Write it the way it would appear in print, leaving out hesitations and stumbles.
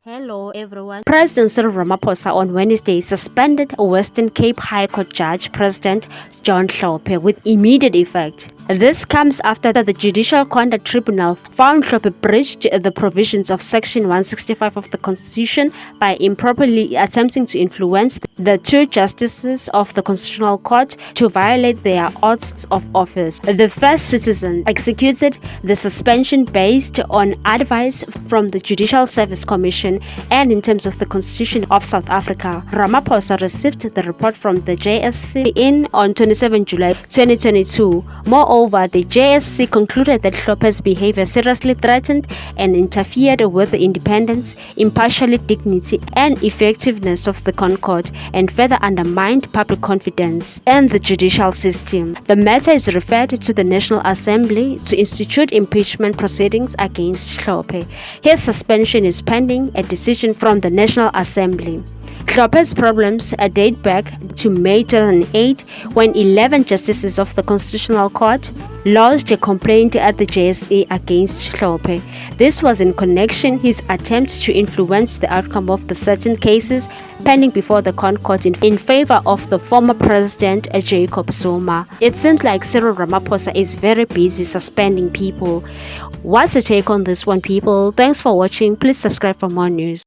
Hello everyone. President Cyril Ramaphosa on Wednesday suspended Western Cape High Court Judge President Judge Hlophe with immediate effect. This comes after the Judicial Conduct Tribunal found Hlophe breached the provisions of Section 165 of the Constitution by improperly attempting to influence the two justices of the Constitutional Court to violate their oaths of office. The first citizen executed the suspension based on advice from the Judicial Service Commission and in terms of the Constitution of South Africa. Ramaphosa received the report from the JSC on 27 July 2022. Moreover, the JSC concluded that Hlophe's behavior seriously threatened and interfered with the independence, impartiality, dignity, and effectiveness of the Concord and further undermined public confidence in the judicial system. The matter is referred to the National Assembly to institute impeachment proceedings against Hlophe. His suspension is pending a decision from the National Assembly. Hlophe's problems date back to May 2008 when 11 justices of the Constitutional Court lodged a complaint at the JSC against Hlophe. This was in connection his attempt to influence the outcome of the certain cases pending before the Concord in favor of the former president Jacob Zuma. It seems like Cyril Ramaphosa is very busy suspending people. What's your take on this one, people? Thanks for watching. Please subscribe for more news.